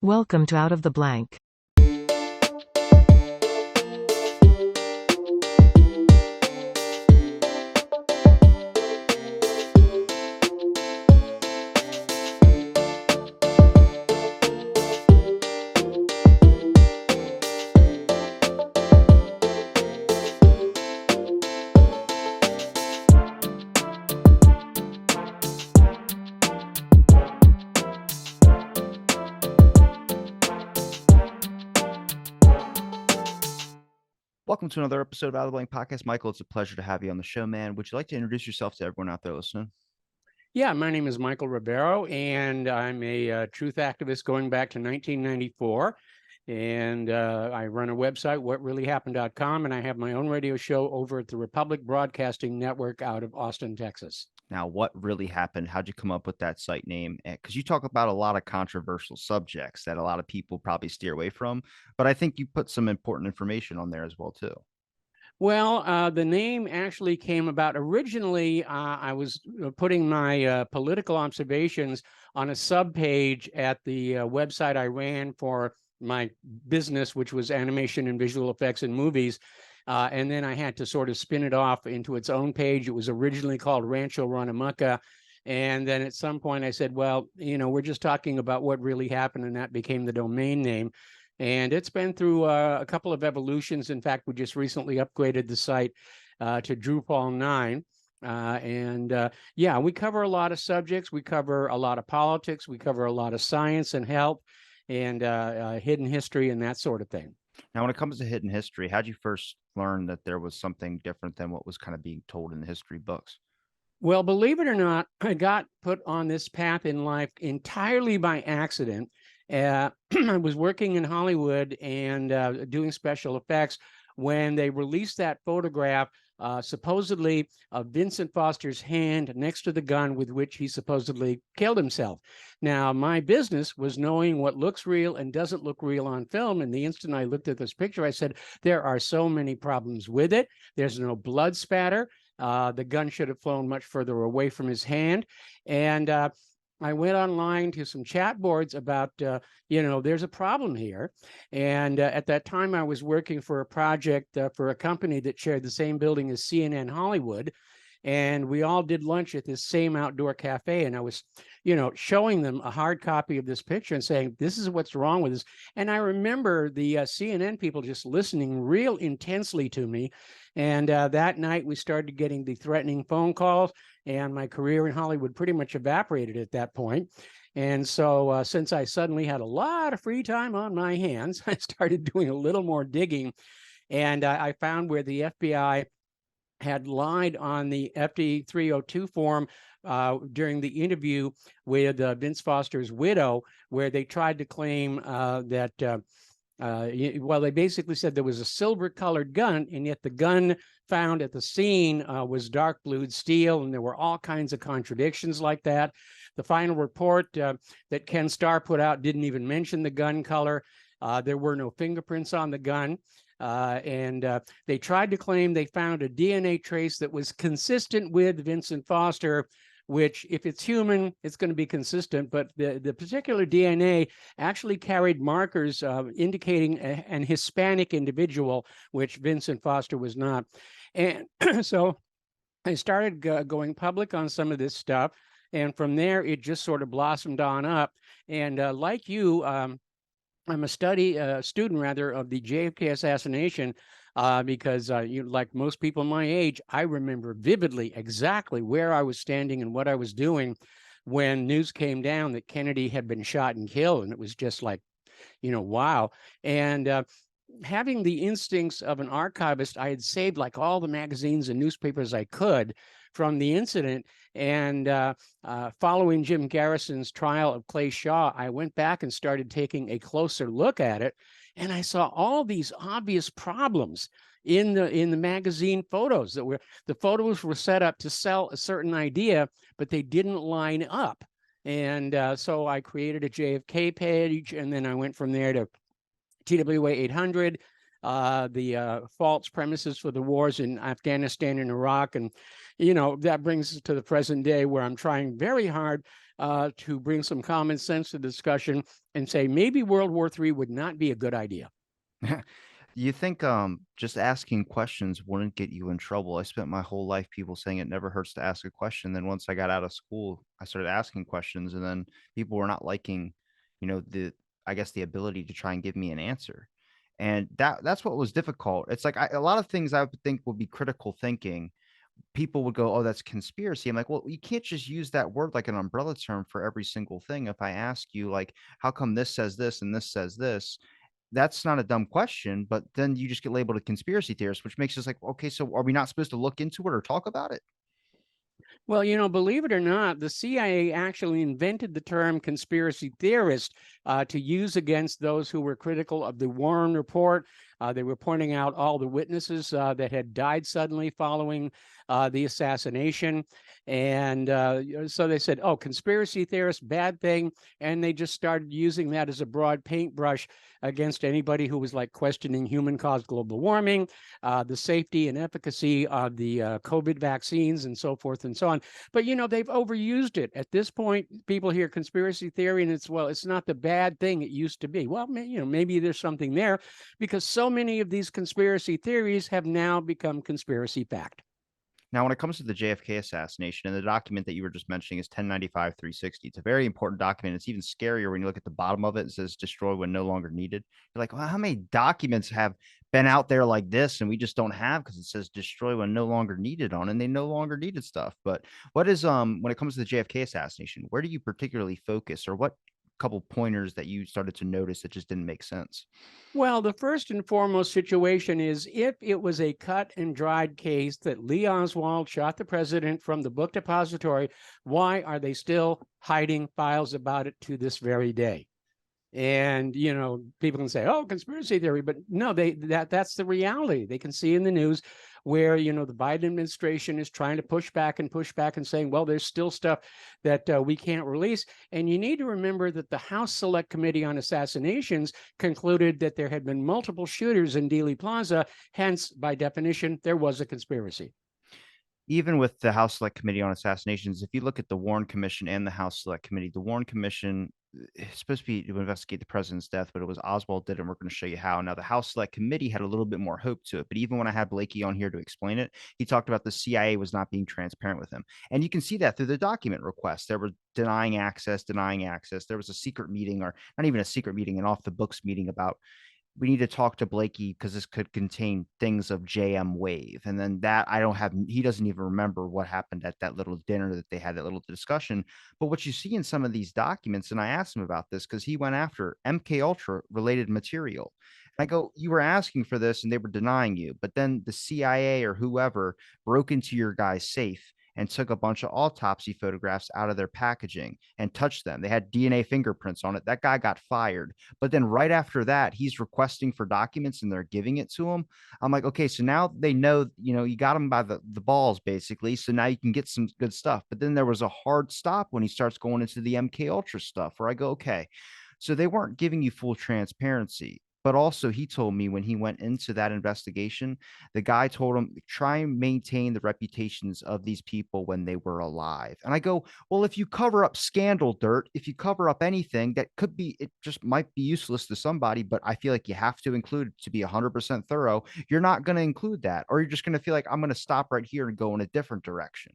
Welcome to Out of the Blank. Welcome to another episode of Out of the Blank Podcast. Michael, it's a pleasure to have you on the show, man. Would you like to introduce yourself to everyone out there listening? Yeah, my name is Michael Rivero, and I'm a truth activist going back to 1994. And I run a website, whatreallyhappened.com, and I have my own radio show over at the Republic Broadcasting Network out of Austin, Texas. Now, what really happened? How'd you come up with that site name? Because you talk about a lot of controversial subjects that a lot of people probably steer away from, but I think you put some important information on there as well, too. Well, the name actually came about originally. I was putting my political observations on a subpage at the website I ran for my business, which was animation and visual effects in movies. And then I had to sort of spin it off into its own page. It was originally called Rancho Ranamucca. And then at some point I said, well, we're just talking about what really happened. And that became the domain name. And it's been through a couple of evolutions. In fact, we just recently upgraded the site to Drupal 9. Yeah, we cover a lot of subjects. We cover a lot of politics. We cover a lot of science and health and hidden history and that sort of thing. Now, when it comes to hidden history, how'd you first learn that there was something different than what was kind of being told in the history books? Well, believe it or not, I got put on this path in life entirely by accident. I was working in Hollywood and doing special effects when they released that photograph, supposedly of Vincent Foster's hand next to the gun with which he supposedly killed himself. Now, my business was knowing what looks real and doesn't look real on film. And the instant I looked at this picture, I said, there are so many problems with it. There's no blood spatter. The gun should have flown much further away from his hand. And I went online to some chat boards about, there's a problem here. And at that time, I was working for a project for a company that shared the same building as CNN Hollywood. And we all did lunch at this same outdoor cafe. And I was, showing them a hard copy of this picture and saying, this is what's wrong with this. And I remember the CNN people just listening real intensely to me. And that night we started getting the threatening phone calls, and my career in Hollywood pretty much evaporated at that point. And so since I suddenly had a lot of free time on my hands, I started doing a little more digging. And I found where the FBI had lied on the FD 302 form during the interview with Vince Foster's widow, where they tried to claim that they basically said there was a silver-colored gun, and yet the gun found at the scene was dark-blued steel, and there were all kinds of contradictions like that. The final report that Ken Starr put out didn't even mention the gun color. There were no fingerprints on the gun. And they tried to claim they found a DNA trace that was consistent with Vincent Foster, which if it's human, it's going to be consistent. But the particular DNA actually carried markers indicating an Hispanic individual, which Vincent Foster was not. And so I started going public on some of this stuff. And from there, it just sort of blossomed on up. And like you, I'm a student rather of the JFK assassination because like most people my age, I remember vividly exactly where I was standing and what I was doing when news came down that Kennedy had been shot and killed. And it was just like, wow. And having the instincts of an archivist, I had saved like all the magazines and newspapers I could from the incident. And following Jim Garrison's trial of Clay Shaw, I went back and started taking a closer look at it. And I saw all these obvious problems in the magazine photos the photos were set up to sell a certain idea, but they didn't line up. And so I created a JFK page, and then I went from there to TWA 800, the false premises for the wars in Afghanistan and Iraq. And, that brings us to the present day, where I'm trying very hard to bring some common sense to the discussion and say maybe World War III would not be a good idea. You think just asking questions wouldn't get you in trouble? I spent my whole life people saying it never hurts to ask a question. Then once I got out of school, I started asking questions, and then people were not liking, the I guess the ability to try and give me an answer. And that's what was difficult. It's like a lot of things I would think would be critical thinking. People would go, "Oh, that's conspiracy." I'm like, "Well, you can't just use that word like an umbrella term for every single thing. If I ask you, like, how come this says this and this says this?" That's not a dumb question, but then you just get labeled a conspiracy theorist, which makes us like, okay, so are we not supposed to look into it or talk about it? Well, believe it or not, the CIA actually invented the term conspiracy theorist to use against those who were critical of the Warren Report. They were pointing out all the witnesses that had died suddenly following the assassination. And so they said, oh, conspiracy theorist, bad thing. And they just started using that as a broad paintbrush against anybody who was like questioning human caused global warming, the safety and efficacy of the COVID vaccines, and so forth and so on. But they've overused it. At this point, people hear conspiracy theory, and it's not the bad thing it used to be. Well, maybe there's something there, because so many of these conspiracy theories have now become conspiracy fact. Now, when it comes to the JFK assassination and the document that you were just mentioning is 1095 360, it's a very important document. It's even scarier when you look at the bottom of it. It says destroy when no longer needed. You're like, well, how many documents have been out there like this and we just don't have because it says destroy when no longer needed on, and they no longer needed stuff. But what is when it comes to the JFK assassination, where do you particularly focus, or what couple pointers that you started to notice that just didn't make sense? Well, the first and foremost situation is if it was a cut and dried case that Lee Oswald shot the president from the book depository, why are they still hiding files about it to this very day? And people can say, oh, conspiracy theory, but no, that's the reality. They can see in the news where the Biden administration is trying to push back and saying, well, there's still stuff that we can't release. And you need to remember that the House Select Committee on Assassinations concluded that there had been multiple shooters in Dealey Plaza. Hence, by definition, there was a conspiracy. Even with the House Select Committee on Assassinations, if you look at the Warren Commission and the House Select Committee, the Warren Commission is supposed to be to investigate the president's death, but it was Oswald did, and we're going to show you how. Now, the House Select Committee had a little bit more hope to it, but even when I had Blakey on here to explain it, he talked about the CIA was not being transparent with him, and you can see that through the document requests. There were denying access, denying access. There was a secret meeting, or not even a secret meeting, an off the books meeting about we need to talk to Blakey because this could contain things of JM Wave. And then that I don't have, he doesn't even remember what happened at that little dinner that they had, that little discussion. But what you see in some of these documents, and I asked him about this because he went after MKUltra related material. And I go, you were asking for this and they were denying you. But then the CIA or whoever broke into your guy's safe and took a bunch of autopsy photographs out of their packaging and touched them. They had DNA fingerprints on it. That guy got fired. But then right after that, he's requesting for documents and they're giving it to him. I'm like, okay, so now they know, you got him by the balls basically. So now you can get some good stuff. But then there was a hard stop when he starts going into the MK Ultra stuff where I go, okay, so they weren't giving you full transparency. But also, he told me when he went into that investigation, the guy told him, try and maintain the reputations of these people when they were alive. And I go, well, if you cover up scandal dirt, if you cover up anything that could be, it just might be useless to somebody, but I feel like you have to include it to be 100% thorough. You're not going to include that, or you're just going to feel like I'm going to stop right here and go in a different direction.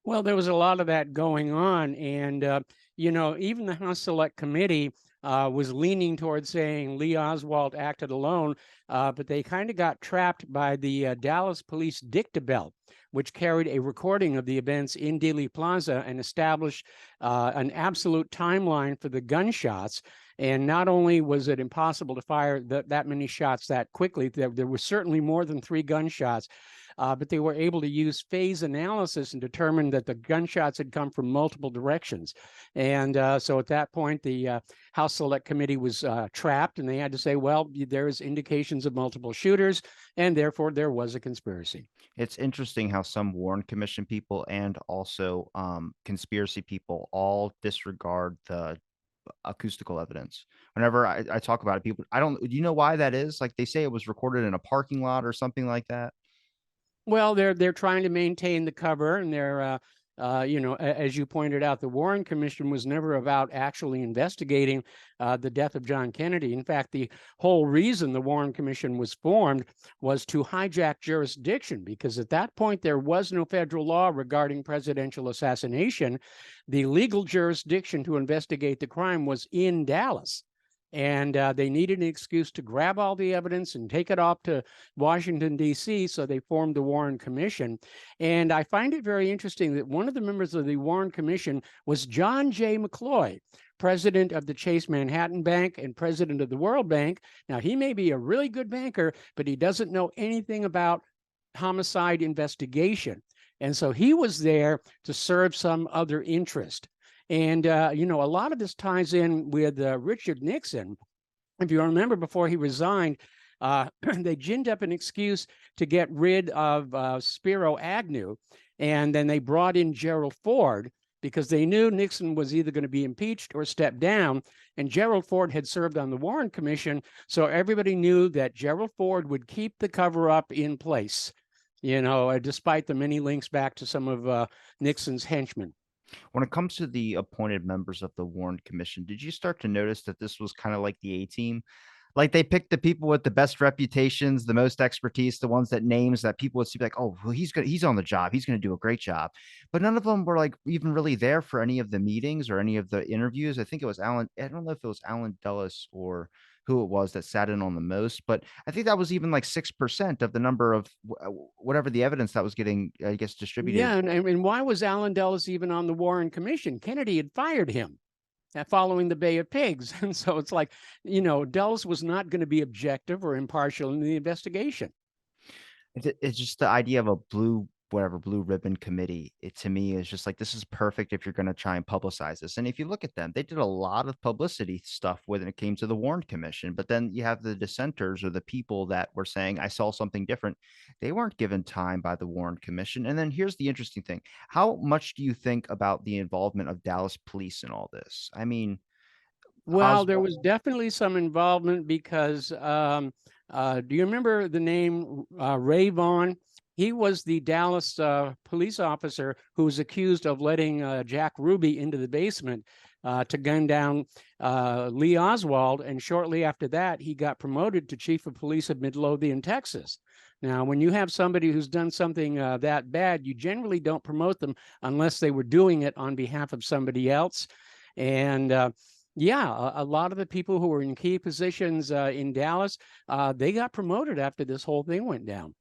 Well, there was a lot of that going on. And, even the House Select Committee was leaning towards saying Lee Oswald acted alone, but they kind of got trapped by the Dallas police dictabel, which carried a recording of the events in Dealey Plaza and established an absolute timeline for the gunshots. And not only was it impossible to fire that many shots that quickly, there was certainly more than 3 gunshots. But they were able to use phase analysis and determine that the gunshots had come from multiple directions. And so at that point, the House Select Committee was trapped, and they had to say, well, there's indications of multiple shooters, and therefore there was a conspiracy. It's interesting how some Warren Commission people and also conspiracy people all disregard the acoustical evidence. Whenever I talk about it, people, I don't, do you know why that is? Like they say it was recorded in a parking lot or something like that. Well, they're trying to maintain the cover, and they're As you pointed out, the Warren Commission was never about actually investigating the death of John Kennedy. In fact, the whole reason the Warren Commission was formed was to hijack jurisdiction, because at that point there was no federal law regarding presidential assassination. The legal jurisdiction to investigate the crime was in Dallas. And they needed an excuse to grab all the evidence and take it off to Washington, D.C., so they formed the Warren Commission. And I find it very interesting that one of the members of the Warren Commission was John J. McCloy, president of the Chase Manhattan Bank and president of the World Bank. Now, he may be a really good banker, but he doesn't know anything about homicide investigation. And so he was there to serve some other interest. And, a lot of this ties in with Richard Nixon. If you remember, before he resigned, they ginned up an excuse to get rid of Spiro Agnew. And then they brought in Gerald Ford, because they knew Nixon was either going to be impeached or step down. And Gerald Ford had served on the Warren Commission. So everybody knew that Gerald Ford would keep the cover up in place, despite the many links back to some of Nixon's henchmen. When it comes to the appointed members of the Warren Commission, did you start to notice that this was kind of like the A team? Like they picked the people with the best reputations, the most expertise, the ones that names that people would see like, oh, well, he's on the job. He's going to do a great job. But none of them were like even really there for any of the meetings or any of the interviews. I think it was Alan. I don't know if it was Alan Dulles or who it was that sat in on the most, but I think that was even like 6% of the number of whatever the evidence that was getting, I guess, distributed. Yeah, and why was Alan Dulles even on the Warren Commission? Kennedy had fired him following the Bay of Pigs. And so it's like, Dulles was not going to be objective or impartial in the investigation. It's just the idea of a blue ribbon committee. It to me is just like, this is perfect if you're going to try and publicize this. And if you look at them, they did a lot of publicity stuff when it came to the Warren Commission. But then you have the dissenters or the people that were saying, I saw something different. They weren't given time by the Warren Commission. And then here's the interesting thing. How much do you think about the involvement of Dallas police in all this? I mean, Well, there Oswald. was definitely some involvement because do you remember the name Ray Vaughn? He was the Dallas police officer who was accused of letting Jack Ruby into the basement to gun down Lee Oswald. And shortly after that, he got promoted to chief of police of Midlothian, Texas. Now, when you have somebody who's done something that bad, you generally don't promote them unless they were doing it on behalf of somebody else. And yeah, a lot of the people who were in key positions in Dallas, they got promoted after this whole thing went down.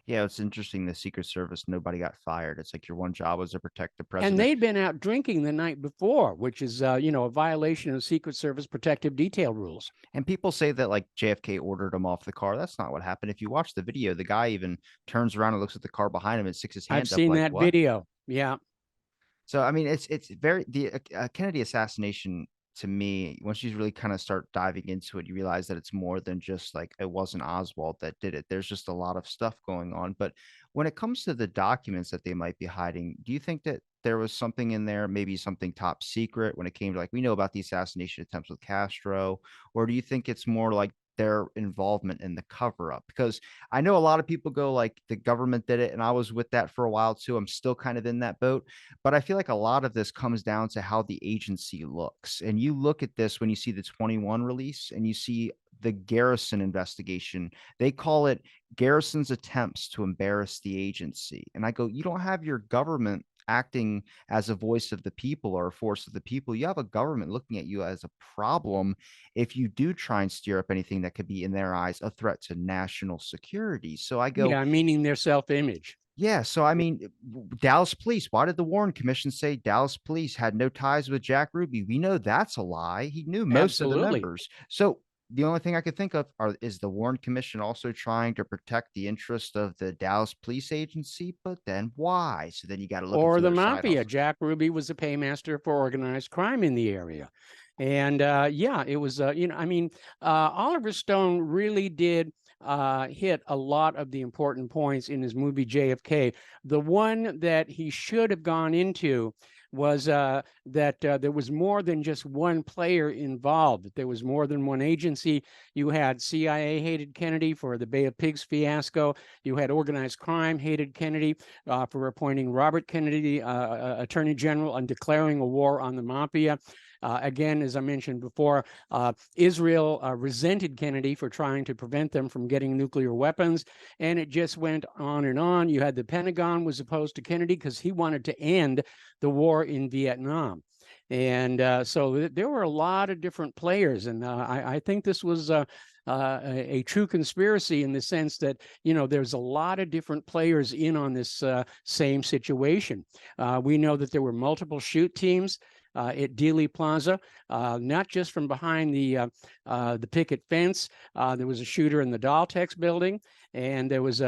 Yeah, it's interesting. The Secret Service, nobody got fired. It's like your one job was to protect the And president. they'd been out drinking the night before, which is, a violation of Secret Service protective detail rules. And people say that like JFK ordered him off the car. That's not what happened. If you watch the video, the guy even turns around and looks at the car behind him and sticks his I've hand up seen like, that what? video. Yeah. So I mean, it's very the Kennedy assassination to me. Once you really kind of start diving into it, you realize that it's more than just like it wasn't Oswald that did it. There's just a lot of stuff going on. But when it comes to the documents that they might be hiding, do you think that there was something in there, maybe something top secret when it came to like we know about the assassination attempts with Castro, or do you think it's more like their involvement in the cover up? Because I know a lot of people go like the government did it, and I was with that for a while too. I'm still kind of in that boat. But I feel like a lot of this comes down to how the agency looks. And you look at this when you see the 21 release and you see the Garrison investigation. They call it Garrison's attempts to embarrass the agency. And I go, you don't have your government acting as a voice of the people or a force of the people. You have a government looking at you as a problem if you do try and steer up anything that could be, in their eyes, a threat to national security. So I go, Yeah, meaning their self-image. yeah, so I mean, Dallas police, why did the Warren Commission say Dallas police had no ties with Jack Ruby? We know that's a lie. He knew most of the Absolutely. members. So the only thing I could think of is the Warren Commission also trying to protect the interest of the Dallas police agency, but then why? So then you got to look Or into the their side mafia. hustle. Jack Ruby was a paymaster for organized crime in the area. And yeah, it was, Oliver Stone really did hit a lot of the important points in his movie JFK. The one that he should have gone into was that there was more than just one player involved, that there was more than one agency. You had CIA hated Kennedy for the Bay of Pigs fiasco. You had organized crime hated Kennedy for appointing Robert Kennedy Attorney General and declaring a war on the mafia. Again, as I mentioned before, Israel resented Kennedy for trying to prevent them from getting nuclear weapons, and it just went on and on. You had the Pentagon was opposed to Kennedy because he wanted to end the war in Vietnam. And so there were a lot of different players, and I think this was a true conspiracy in the sense that, you know, there's a lot of different players in on this same situation. We know that there were multiple shoot teams at Dealey Plaza, not just from behind the picket fence. There was a shooter in the Daltex building, and there was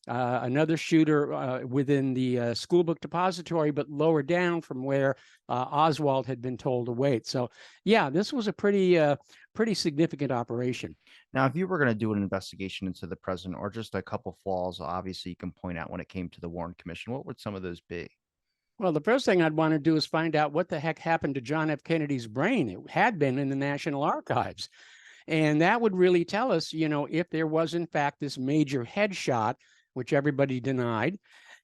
another shooter within the school book depository, but lower down from where Oswald had been told to wait. So, yeah, this was a pretty significant operation. Now, if you were going to do an investigation into the president or just a couple flaws, obviously you can point out when it came to the Warren Commission, what would some of those be? Well, the first thing I'd want to do is find out what the heck happened to John F. Kennedy's brain. It had been in the National Archives. And that would really tell us, you know, if there was, in fact, this major headshot, which everybody denied.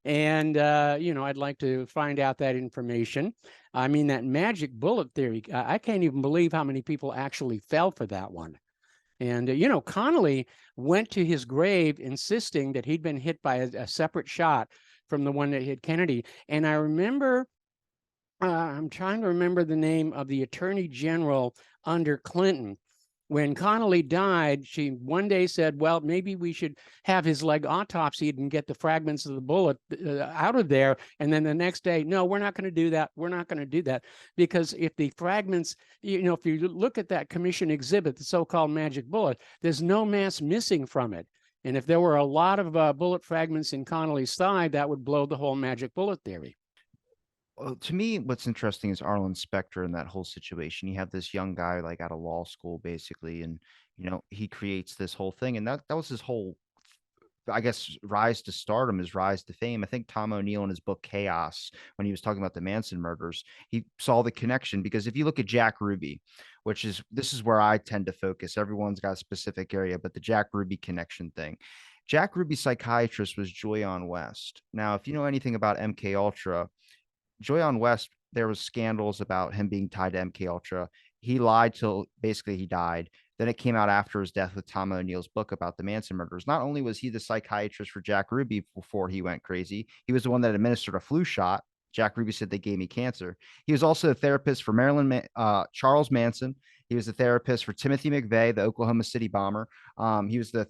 And, you know, I'd like to find out that information. I mean, that magic bullet theory, I can't even believe how many people actually fell for that one. And, you know, Connolly went to his grave insisting that he'd been hit by a separate shot from the one that hit Kennedy. And I remember, I'm trying to remember the name of the Attorney General under Clinton. When Connolly died, she one day said, well, maybe we should have his leg autopsied and get the fragments of the bullet out of there. And then the next day, no, we're not going to do that. We're not going to do that. Because if the fragments, you know, if you look at that commission exhibit, the so-called magic bullet, there's no mass missing from it. And if there were a lot of bullet fragments in Connolly's thigh, that would blow the whole magic bullet theory. Well, to me, what's interesting is Arlen Specter in that whole situation. You have this young guy like out of law school, basically, and he creates this whole thing, and that was his whole, I guess, rise to stardom, his rise to fame. I think Tom O'Neill in his book Chaos, when he was talking about the Manson murders, he saw the connection because if you look at Jack Ruby, this is where I tend to focus. Everyone's got a specific area, but the Jack Ruby connection thing. Jack Ruby's psychiatrist was Joyanne West. Now, if you know anything about MK Ultra, Joyanne West, there was scandals about him being tied to MK Ultra. He lied till basically he died. Then it came out after his death with Tom O'Neill's book about the Manson murders. Not only was he the psychiatrist for Jack Ruby before he went crazy, he was the one that administered a flu shot. Jack Ruby said they gave me cancer. He was also a therapist for Charles Manson. He was a therapist for Timothy McVeigh, the Oklahoma City bomber. He was the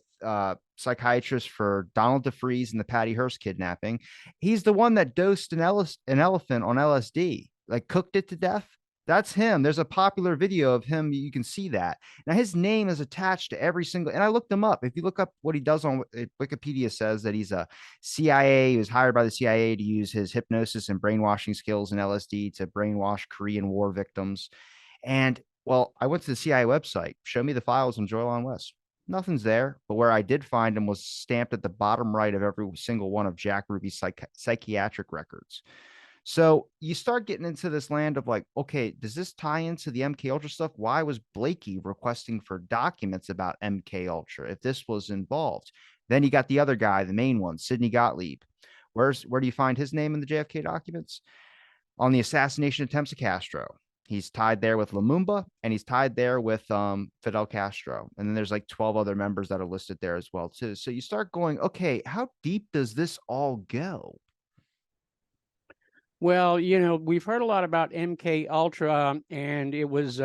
psychiatrist for Donald DeFreeze and the Patty Hearst kidnapping. He's the one that dosed an elephant on LSD, like cooked it to death. That's him. There's a popular video of him. You can see that. Now his name is attached to every single, and I looked him up. If you look up what he does on Wikipedia, says that he's a CIA. He was hired by the CIA to use his hypnosis and brainwashing skills and LSD to brainwash Korean War victims. And well, I went to the CIA website. Show me the files on Joyanne West. Nothing's there. But where I did find him was stamped at the bottom right of every single one of Jack Ruby's psychiatric records. So you start getting into this land of like, okay, does this tie into the MK Ultra stuff? Why was Blakey requesting for documents about MK Ultra if this was involved? Then you got the other guy, the main one, Sidney Gottlieb. Where do you find his name in the JFK documents? On the assassination attempts of Castro. He's tied there with Lumumba, and he's tied there with Fidel Castro. And then there's like 12 other members that are listed there as well, too. So you start going, okay, how deep does this all go? Well, you know, we've heard a lot about MK Ultra, and it was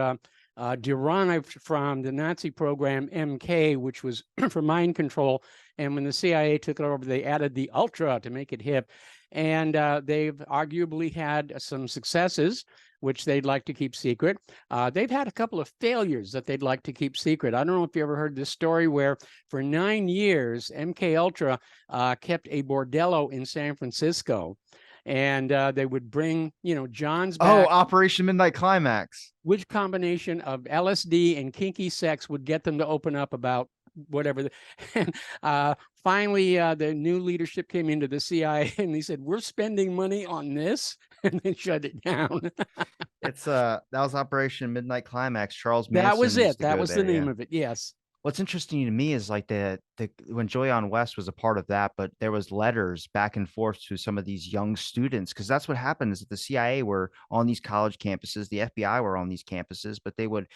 derived from the Nazi program MK, which was for mind control. And when the CIA took it over, they added the Ultra to make it hip. And they've arguably had some successes, which they'd like to keep secret. They've had a couple of failures that they'd like to keep secret. I don't know if you ever heard this story where for 9 years, MK Ultra kept a bordello in San Francisco. And they would bring, you know, John's back. Oh, Operation Midnight Climax. Which combination of LSD and kinky sex would get them to open up about whatever. And finally, the new leadership came into the CIA and they said, "We're spending money on this," and they shut it down. It's that was Operation Midnight Climax. Charles That was Manson used it. to That go was the there. name Yeah. of it. Yes. What's interesting to me is like the when Joyon West was a part of that, but there was letters back and forth to some of these young students because that's what happened is that the CIA were on these college campuses, the FBI were on these campuses, but they would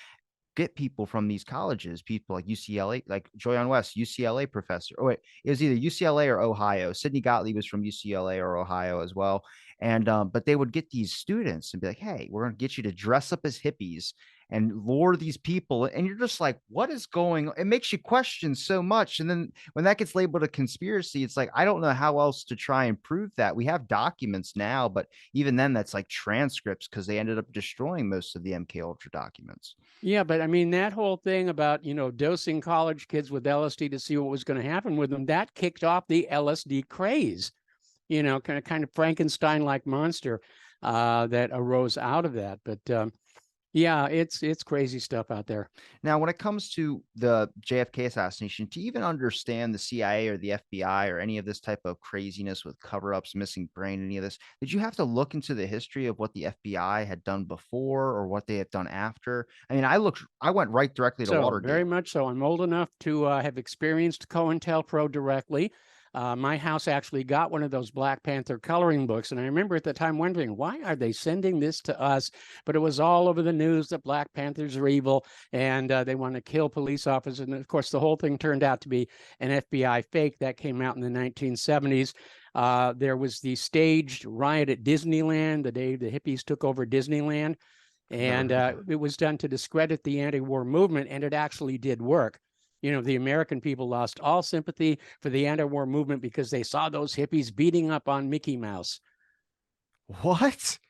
get people from these colleges, people like UCLA, like Joyon West, UCLA professor. Oh, wait, it was either UCLA or Ohio. Sidney Gottlieb was from UCLA or Ohio as well. And but they would get these students and be like, "Hey, we're going to get you to dress up as hippies and lure these people." And you're just like, "What is going on?" It makes you question so much. And then when that gets labeled a conspiracy, it's like, I don't know how else to try and prove that. We have documents now, but even then, that's like transcripts because they ended up destroying most of the MKUltra documents. Yeah, but I mean, that whole thing about, dosing college kids with LSD to see what was going to happen with them, that kicked off the LSD craze, kind of Frankenstein-like monster that arose out of that. But yeah, it's crazy stuff out there. Now, when it comes to the JFK assassination, to even understand the CIA or the FBI or any of this type of craziness with cover-ups, missing brain, any of this, did you have to look into the history of what the FBI had done before or what they had done after? I mean, I went right directly to So very Watergate. much so. I'm old enough to have experienced COINTELPRO directly. My house actually got one of those Black Panther coloring books. And I remember at the time wondering, why are they sending this to us? But it was all over the news that Black Panthers are evil and they want to kill police officers. And of course, the whole thing turned out to be an FBI fake that came out in the 1970s. There was the staged riot at Disneyland the day the hippies took over Disneyland. I've never And heard that. it was done to discredit the anti-war movement, and it actually did work. The American people lost all sympathy for the anti-war movement because they saw those hippies beating up on Mickey Mouse. What?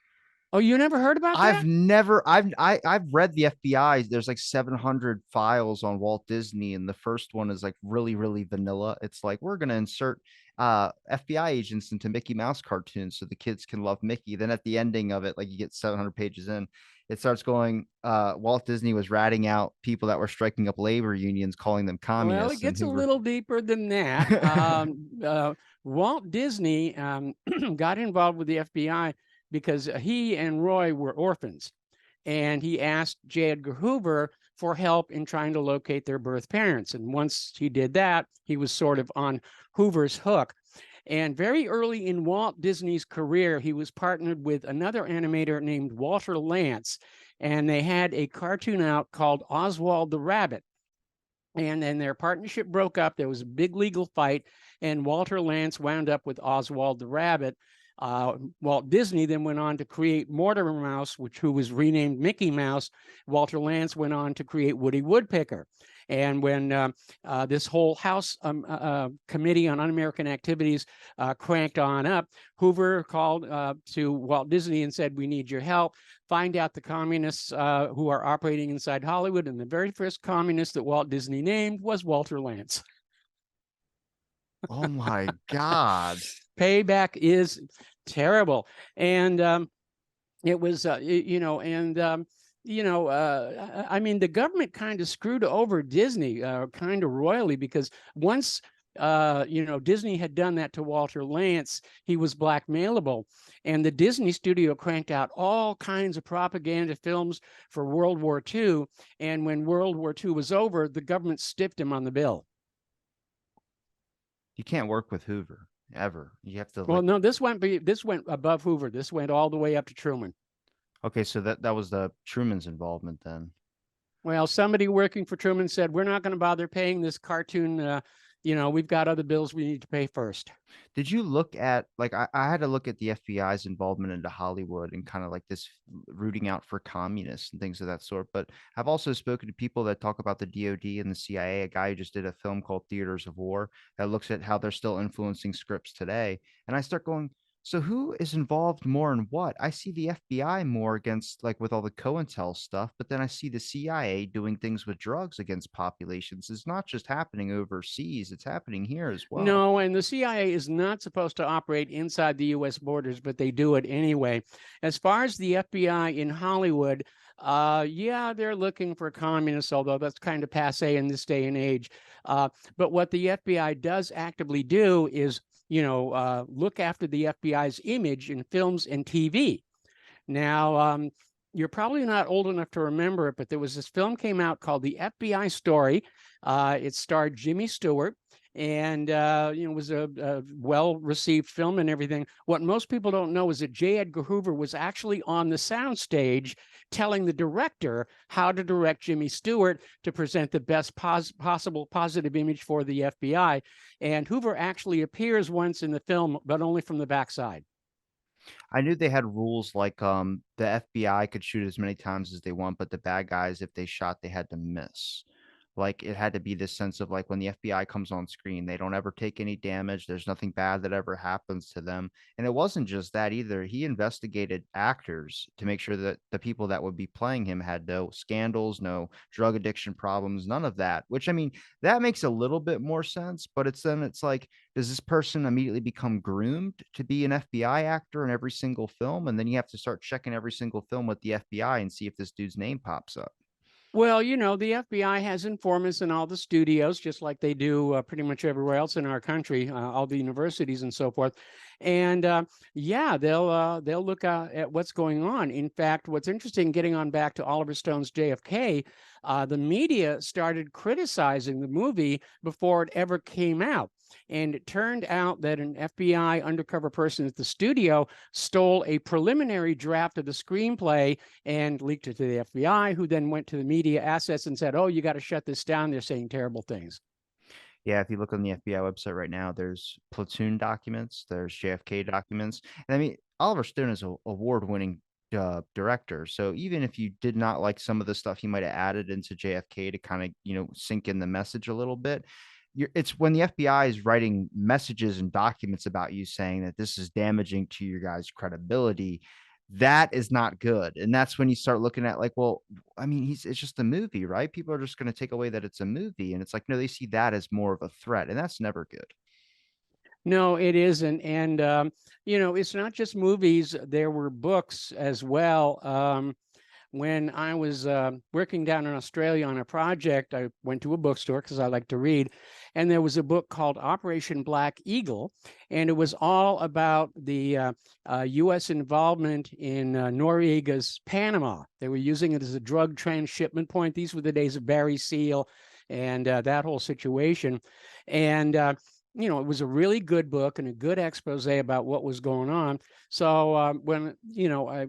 Oh, you never heard about I've that? never I've read the FBI. There's like 700 files on Walt Disney, and the first one is like really, really vanilla. It's like we're gonna insert FBI agents into Mickey Mouse cartoons so the kids can love Mickey. Then at the ending of it, like you get 700 pages in, it starts going, Walt Disney was ratting out people that were striking up labor unions, calling them Well, it communists, and gets a Hoover. little deeper than that. Walt Disney got involved with the FBI because he and Roy were orphans. And he asked J. Edgar Hoover for help in trying to locate their birth parents. And once he did that, he was sort of on Hoover's hook. And very early in Walt Disney's career, he was partnered with another animator named Walter Lantz, and they had a cartoon out called Oswald the Rabbit. And then their partnership broke up. There was a big legal fight, and Walter Lantz wound up with Oswald the Rabbit. Walt Disney then went on to create Mortimer Mouse, who was renamed Mickey Mouse. Walter Lantz went on to create Woody Woodpecker. And when this whole House Committee on Un-American Activities cranked on up, Hoover called to Walt Disney and said, "We need your help. Find out the communists who are operating inside Hollywood." And the very first communist that Walt Disney named was Walter Lantz. Oh my God. Payback is terrible. And it was, I mean, the government kind of screwed over Disney kind of royally because once, Disney had done that to Walter Lantz, he was blackmailable. And the Disney studio cranked out all kinds of propaganda films for World War II. And when World War II was over, the government stiffed him on the bill. You can't work with Hoover ever. You have to Well, like, no, this went above Hoover. This went all the way up to Truman. okay, so that was the Truman's involvement then. Well, somebody working for Truman said, "We're not going to bother paying this cartoon. We've got other bills we need to pay first." Did you look at like I had to look at the FBI's involvement into Hollywood and kind of like this rooting out for communists and things of that sort. But I've also spoken to people that talk about the DOD and the CIA, a guy who just did a film called Theaters of War that looks at how they're still influencing scripts today. And I start going, so who is involved more in what? I see the FBI more against like with all the COINTEL stuff, but then I see the CIA doing things with drugs against populations. It's not just happening overseas, it's happening here as well. No, and the CIA is not supposed to operate inside the U.S. borders, but they do it anyway. As far as the FBI in Hollywood, Yeah, they're looking for communists, although that's kind of passe in this day and age. But what the FBI does actively do is, look after the FBI's image in films and TV. Now, you're probably not old enough to remember it, but there was this film came out called The FBI Story. It starred Jimmy Stewart, and it was a well-received film and everything. What most people don't know is that J. Edgar Hoover was actually on the soundstage telling the director how to direct Jimmy Stewart to present the best possible positive image for the FBI. And Hoover actually appears once in the film, but only from the backside. I knew they had rules like, the FBI could shoot as many times as they want, but the bad guys, if they shot, they had to miss. Like, it had to be this sense of, like, when the FBI comes on screen, they don't ever take any damage, there's nothing bad that ever happens to them, and it wasn't just that either, he investigated actors to make sure that the people that would be playing him had no scandals, no drug addiction problems, none of that, which, I mean, that makes a little bit more sense, but it's like, does this person immediately become groomed to be an FBI actor in every single film? And then you have to start checking every single film with the FBI and see if this dude's name pops up. Well, the FBI has informants in all the studios, just like they do pretty much everywhere else in our country, all the universities and so forth. And yeah, they'll look at what's going on. In fact, what's interesting, getting on back to Oliver Stone's JFK, the media started criticizing the movie before it ever came out. And it turned out that an FBI undercover person at the studio stole a preliminary draft of the screenplay and leaked it to the FBI, who then went to the media assets and said, "Oh, you got to shut this down. They're saying terrible things." Yeah, if you look on the FBI website right now, there's platoon documents, there's JFK documents. And I mean, Oliver Stone is a award-winning director. So even if you did not like some of the stuff he might have added into JFK to kind of, sink in the message a little bit, it's when the FBI is writing messages and documents about you saying that this is damaging to your guys' credibility, that is not good. And that's when you start looking at like, well, I mean, it's just a movie, right? People are just going to take away that it's a movie. And it's like, no, they see that as more of a threat. And that's never good. No, it isn't. And, it's not just movies. There were books as well. When I was working down in Australia on a project, I went to a bookstore because I like to read, and there was a book called Operation Black Eagle, and it was all about the U.S. involvement in Noriega's Panama. They were using it as a drug transshipment point. These were the days of Barry Seal and that whole situation. And it was a really good book and a good expose about what was going on. So when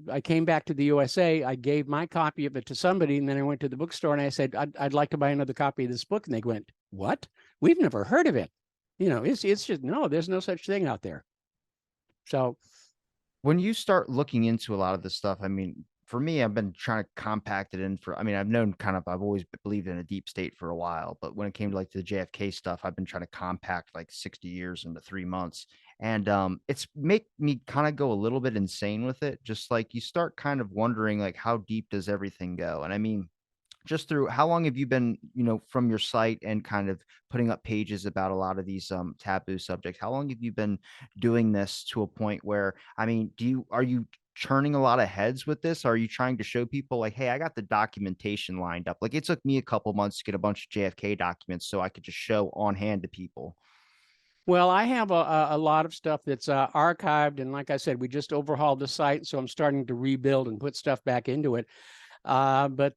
I came back to the USA, I gave my copy of it to somebody, and then I went to the bookstore and I said, I'd like to buy another copy of this book. And they went, "What? We've never heard of it." It's just no, there's no such thing out there. So When you start looking into a lot of this stuff, I mean, for me, I've been trying to compact it in for, I mean, I've always believed in a deep state for a while, but when it came to like the JFK stuff, I've been trying to compact like 60 years into 3 months. And it's make me kind of go a little bit insane with it. Just like you start kind of wondering, like, how deep does everything go? And I mean, just through how long have you been, from your site and kind of putting up pages about a lot of these taboo subjects? How long have you been doing this to a point where, I mean, are you churning a lot of heads with this? Are you trying to show people like, hey, I got the documentation lined up? Like it took me a couple months to get a bunch of JFK documents so I could just show on hand to people. well, I have a lot of stuff that's archived, and like I said, we just overhauled the site, so I'm starting to rebuild and put stuff back into it. But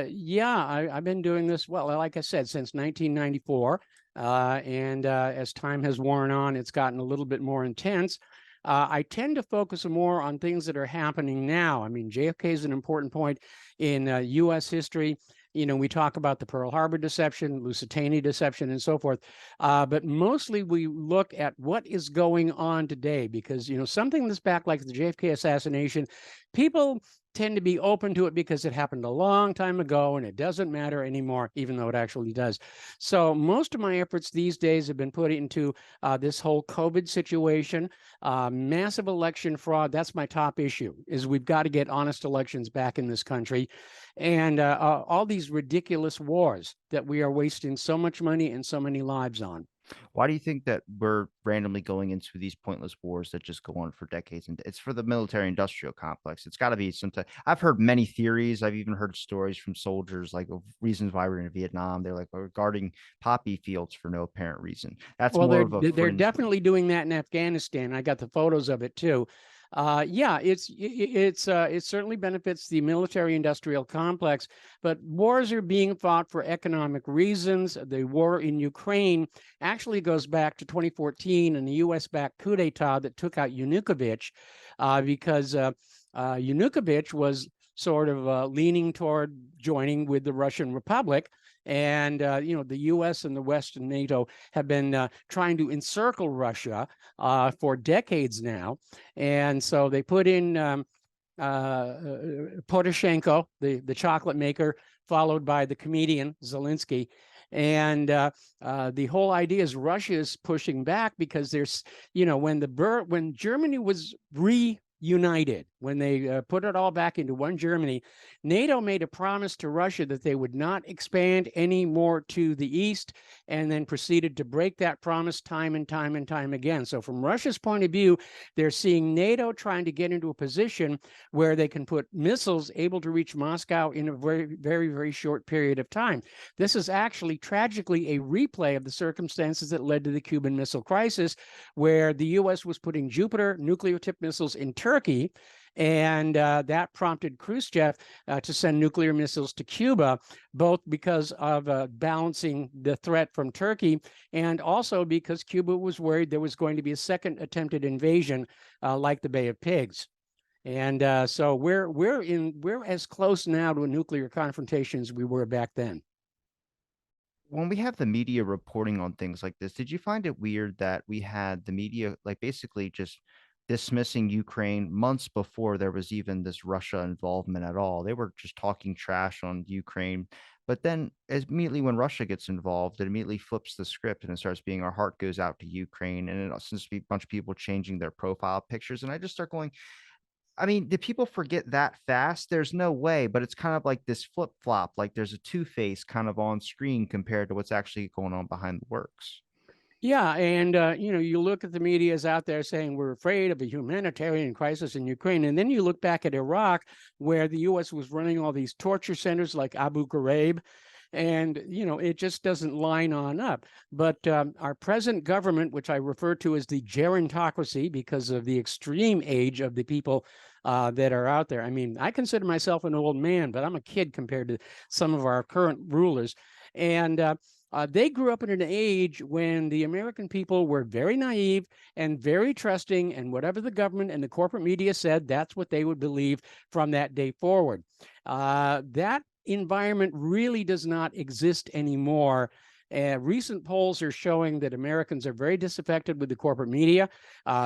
yeah, I've been doing this, well, like I said, since 1994. And as time has worn on, it's gotten a little bit more intense. I tend to focus more on things that are happening now. I mean, JFK is an important point in U.S. history. We talk about the Pearl Harbor deception, Lusitania deception, and so forth. But mostly we look at what is going on today because, something that's back like the JFK assassination, people tend to be open to it because it happened a long time ago and it doesn't matter anymore, even though it actually does. So most of my efforts these days have been put into this whole COVID situation, massive election fraud. That's my top issue, is we've got to get honest elections back in this country. And all these ridiculous wars that we are wasting so much money and so many lives on. Why do you think that we're randomly going into these pointless wars that just go on for decades? And it's for the military industrial complex. It's got to be something. I've heard many theories. I've even heard stories from soldiers like of reasons why we're in Vietnam. They're like guarding poppy fields for no apparent reason. That's Well, more of a they're fringe one. definitely doing that in Afghanistan. I got the photos of it too. Yeah, it certainly benefits the military industrial complex, but wars are being fought for economic reasons. The war in Ukraine actually goes back to 2014 and the U.S.-backed coup d'état that took out Yanukovych, because Yanukovych was sort of leaning toward joining with the Russian Republic. And the U.S. and the West and NATO have been trying to encircle Russia for decades now. And so they put in Poroshenko, the chocolate maker, followed by the comedian Zelensky. And the whole idea is Russia is pushing back because there's, when Germany was reunited, when they put it all back into one Germany, NATO made a promise to Russia that they would not expand any more to the east, and then proceeded to break that promise time and time and time again. So from Russia's point of view, they're seeing NATO trying to get into a position where they can put missiles able to reach Moscow in a very, very, very short period of time. This is actually tragically a replay of the circumstances that led to the Cuban Missile Crisis, where the U.S. was putting Jupiter nuclear-tipped missiles in Turkey, and that prompted Khrushchev to send nuclear missiles to Cuba, both because of balancing the threat from Turkey, and also because Cuba was worried there was going to be a second attempted invasion like the Bay of Pigs. And so we're as close now to a nuclear confrontation as we were back then. When we have the media reporting on things like this, did you find it weird that we had the media like basically just dismissing Ukraine months before there was even this Russia involvement at all? They were just talking trash on Ukraine. But then immediately when Russia gets involved, it immediately flips the script and it starts being our heart goes out to Ukraine. And it seems to be a bunch of people changing their profile pictures. And I just start going, I mean, did people forget that fast? There's no way, but it's kind of like this flip flop, like there's a two-face kind of on screen compared to what's actually going on behind the works. Yeah, and you look at the media's out there saying we're afraid of a humanitarian crisis in Ukraine, and then you look back at Iraq, where the U.S. was running all these torture centers like Abu Ghraib, and it just doesn't line on up. But our present government, which I refer to as the gerontocracy because of the extreme age of the people that are out there. I mean, I consider myself an old man, but I'm a kid compared to some of our current rulers, and they grew up in an age when the American people were very naive and very trusting, and whatever the government and the corporate media said, that's what they would believe from that day forward. That environment really does not exist anymore. Recent polls are showing that Americans are very disaffected with the corporate media.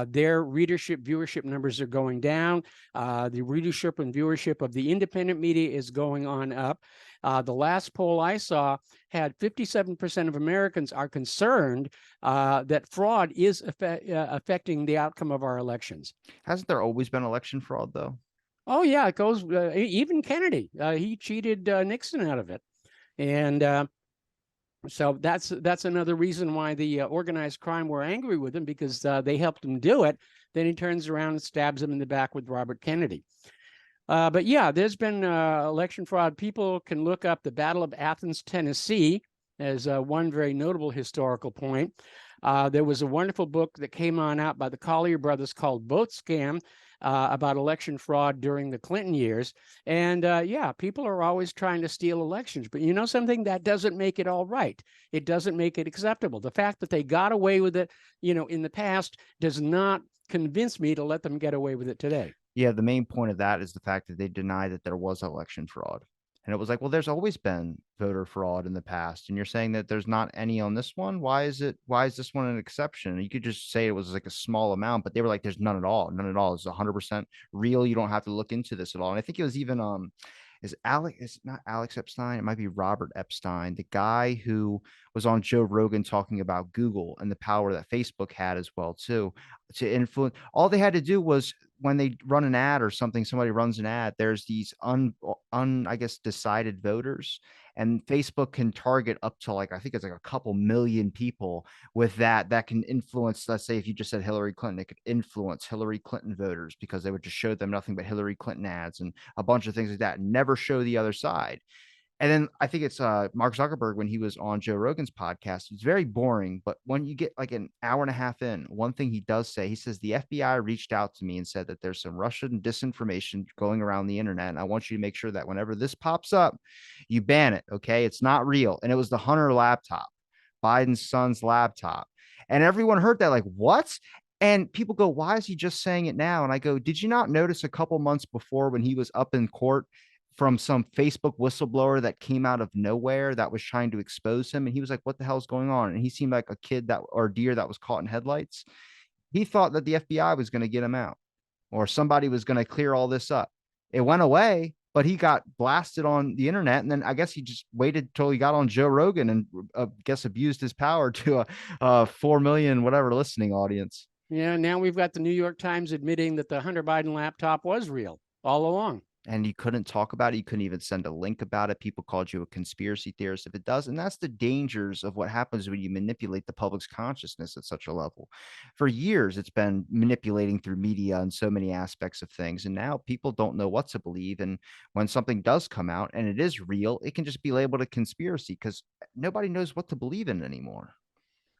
Their readership, viewership numbers are going down. The readership and viewership of the independent media is going on up. The last poll I saw had 57% of Americans are concerned that fraud is affecting the outcome of our elections. Hasn't there always been election fraud though? Oh yeah, it goes even Kennedy. He cheated Nixon out of it, and so that's another reason why the organized crime were angry with him, because they helped him do it. Then he turns around and stabs him in the back with Robert Kennedy. But yeah, there's been election fraud. People can look up the Battle of Athens, Tennessee, as one very notable historical point. There was a wonderful book that came on out by the Collier brothers called Vote Scam, about election fraud during the Clinton years. And yeah, people are always trying to steal elections. But you know something? That doesn't make it all right. It doesn't make it acceptable. The fact that they got away with it, in the past does not convince me to let them get away with it today. Yeah, the main point of that is the fact that they deny that there was election fraud. And it was like, well, there's always been voter fraud in the past. And you're saying that there's not any on this one. Why is this one an exception? You could just say it was like a small amount, but they were like, there's none at all. None at all. It's 100% real. You don't have to look into this at all. And I think it was even is not Alex Epstein, it might be Robert Epstein, the guy who was on Joe Rogan talking about Google and the power that Facebook had as well too, to influence. All they had to do was when they run an ad or something, somebody runs an ad, there's these I guess decided voters, And Facebook can target up to like, I think it's like a couple million people with that can influence, let's say if you just said Hillary Clinton, it could influence Hillary Clinton voters because they would just show them nothing but Hillary Clinton ads and a bunch of things like that, and never show the other side. And then I think it's Mark Zuckerberg when he was on Joe Rogan's podcast. It's very boring, but when you get like an hour and a half in, one thing he does say, he says, the FBI reached out to me and said that there's some Russian disinformation going around the internet. And I want you to make sure that whenever this pops up, you ban it. Okay. It's not real. And it was the Hunter laptop, Biden's son's laptop. And everyone heard that, like, what? And people go, why is he just saying it now? And I go, did you not notice a couple months before when he was up in court from some Facebook whistleblower that came out of nowhere that was trying to expose him? And he was like, what the hell is going on? And he seemed like a kid that, or deer that was caught in headlights. He thought that the FBI was going to get him out or somebody was going to clear all this up. It went away, but he got blasted on the internet. And then I guess he just waited till he got on Joe Rogan and guess abused his power to a 4 million, whatever, listening audience. Yeah, now we've got the New York Times admitting that the Hunter Biden laptop was real all along. And you couldn't talk about it. You couldn't even send a link about it. People called you a conspiracy theorist if it does. And that's the dangers of what happens when you manipulate the public's consciousness at such a level. For years, it's been manipulating through media and so many aspects of things. And now people don't know what to believe. And when something does come out and it is real, it can just be labeled a conspiracy because nobody knows what to believe in anymore.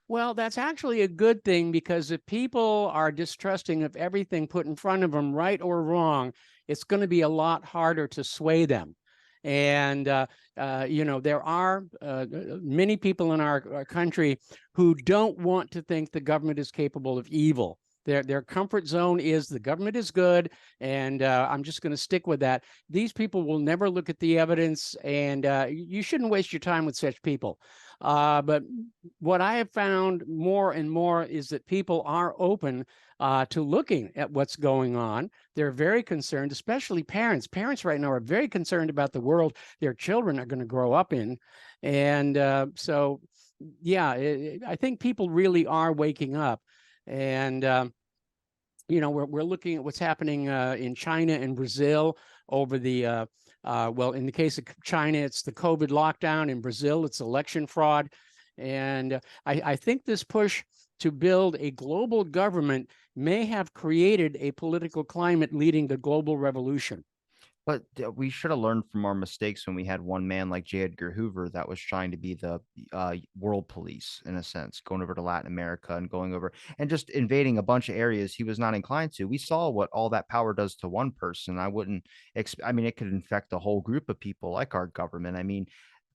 Well, that's actually a good thing, because if people are distrusting of everything put in front of them, right or wrong, it's going to be a lot harder to sway them. And, there are many people in our country who don't want to think the government is capable of evil. Their comfort zone is the government is good, and I'm just going to stick with that. These people will never look at the evidence, and you shouldn't waste your time with such people. But what I have found more and more is that people are open to looking at what's going on. They're very concerned, especially parents. Parents right now are very concerned about the world their children are going to grow up in. And I think people really are waking up. And we're looking at what's happening in China and Brazil over the in the case of China, it's the COVID lockdown. In Brazil, it's election fraud. And I think this push to build a global government may have created a political climate leading to global revolution. But we should have learned from our mistakes when we had one man like J. Edgar Hoover that was trying to be the world police, in a sense, going over to Latin America and going over and just invading a bunch of areas he was not inclined to. We saw what all that power does to one person. I wouldn't, I mean, it could infect a whole group of people like our government. I mean,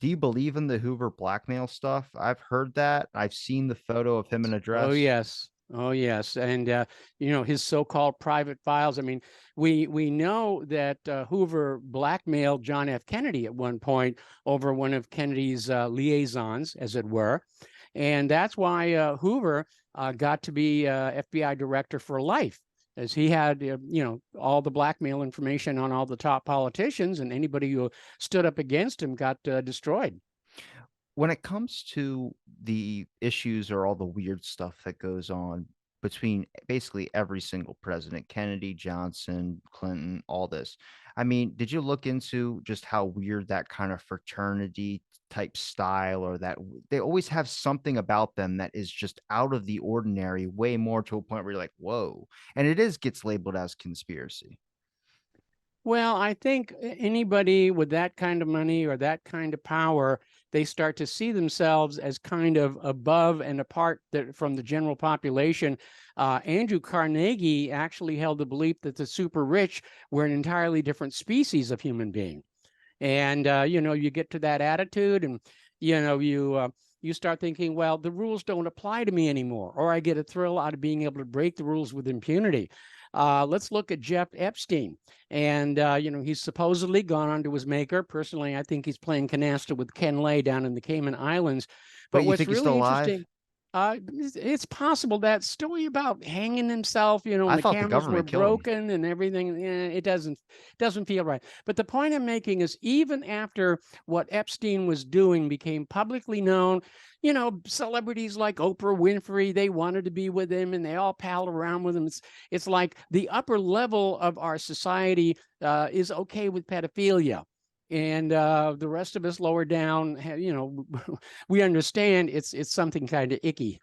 do you believe in the Hoover blackmail stuff? I've heard that. I've seen the photo of him in a Oh, dress. yes. Oh, yes. And, his so-called private files. I mean, we know that Hoover blackmailed John F. Kennedy at one point over one of Kennedy's liaisons, as it were. And that's why Hoover got to be FBI director for life, as he had, all the blackmail information on all the top politicians, and anybody who stood up against him got destroyed. When it comes to the issues or all the weird stuff that goes on between basically every single president, Kennedy, Johnson, Clinton, all this. I mean, did you look into just how weird that kind of fraternity type style, or that they always have something about them that is just out of the ordinary, way more to a point where you're like, whoa. And it is gets labeled as conspiracy. Well, I think anybody with that kind of money or that kind of power, they start to see themselves as kind of above and apart from the general population. Andrew Carnegie actually held the belief that the super rich were an entirely different species of human being. And, you get to that attitude, and, you start thinking, well, the rules don't apply to me anymore, or I get a thrill out of being able to break the rules with impunity. Let's look at Jeff Epstein. And, he's supposedly gone on to his maker. Personally, I think he's playing canasta with Ken Lay down in the Cayman Islands. But But you what's think he's still really alive? interesting, it's possible that story about hanging himself, and I the thought the cameras were government killed him. broken and everything. It doesn't feel right. But the point I'm making is, even after what Epstein was doing became publicly known, celebrities like Oprah Winfrey, they wanted to be with him and they all palled around with him. It's like the upper level of our society is okay with pedophilia. and the rest of us lower down, we understand it's something kind of icky.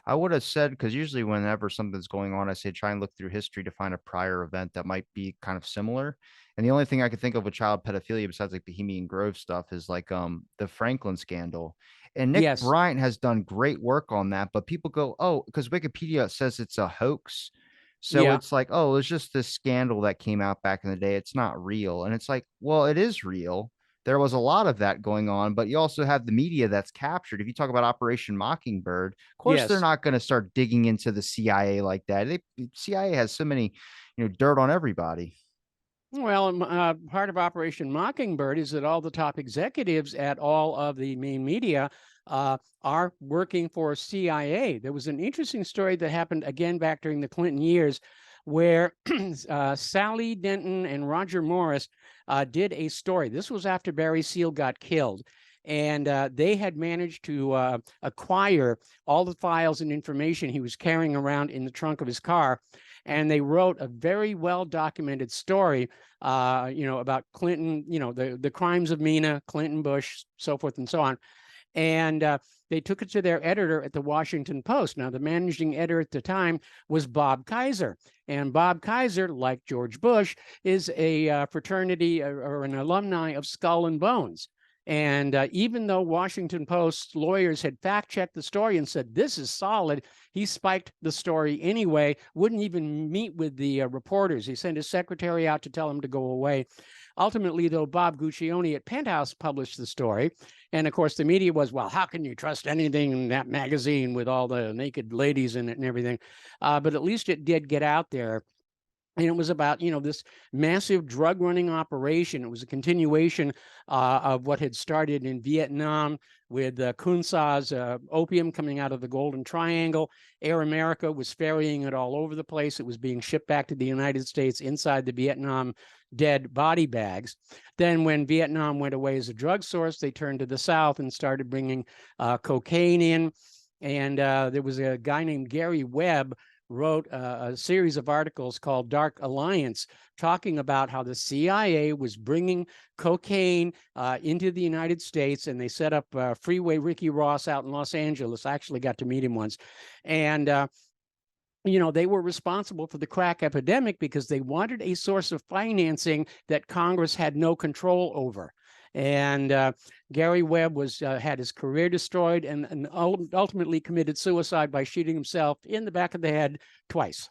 I would have said, because usually whenever something's going on, I say try and look through history to find a prior event that might be kind of similar. And the only thing I could think of with child pedophilia besides like Bohemian Grove stuff is like the Franklin scandal. And Nick Yes, Bryant has done great work on that, but people go, oh, because Wikipedia says it's a hoax. So yeah, it's like, oh, it's just this scandal that came out back in the day. It's not real. And it's like, well, it is real. There was a lot of that going on, but you also have the media that's captured. If you talk about Operation Mockingbird, of course they're yes. not going to start digging into the CIA like that. CIA has so many, dirt on everybody. Well, part of Operation Mockingbird is that all the top executives at all of the main media are working for CIA. There was an interesting story that happened again back during the Clinton years where Sally Denton and Roger Morris did a story. This was after Barry Seal got killed. And they had managed to acquire all the files and information he was carrying around in the trunk of his car. And they wrote a very well documented story about Clinton, the crimes of Mina, Clinton, Bush, so forth and so on. And they took it to their editor at the Washington Post. Now, the managing editor at the time was Bob Kaiser. And Bob Kaiser, like George Bush, is a fraternity or an alumni of Skull and Bones. And even though Washington Post lawyers had fact-checked the story and said, this is solid, he spiked the story anyway, wouldn't even meet with the reporters. He sent his secretary out to tell him to go away. Ultimately, though, Bob Guccione at Penthouse published the story. And of course, the media was, well, how can you trust anything in that magazine with all the naked ladies in it and everything? But at least it did get out there. And it was about, this massive drug running operation. It was a continuation of what had started in Vietnam with Kun Sa's opium coming out of the Golden Triangle. Air America was ferrying it all over the place. It was being shipped back to the United States inside the Vietnam dead body bags. Then when Vietnam went away as a drug source, they turned to the South and started bringing cocaine in. And there was a guy named Gary Webb wrote a series of articles called Dark Alliance, talking about how the CIA was bringing cocaine into the United States, and they set up Freeway Ricky Ross out in Los Angeles. I actually got to meet him once. And they were responsible for the crack epidemic because they wanted a source of financing that Congress had no control over. And Gary Webb had his career destroyed and ultimately committed suicide by shooting himself in the back of the head twice.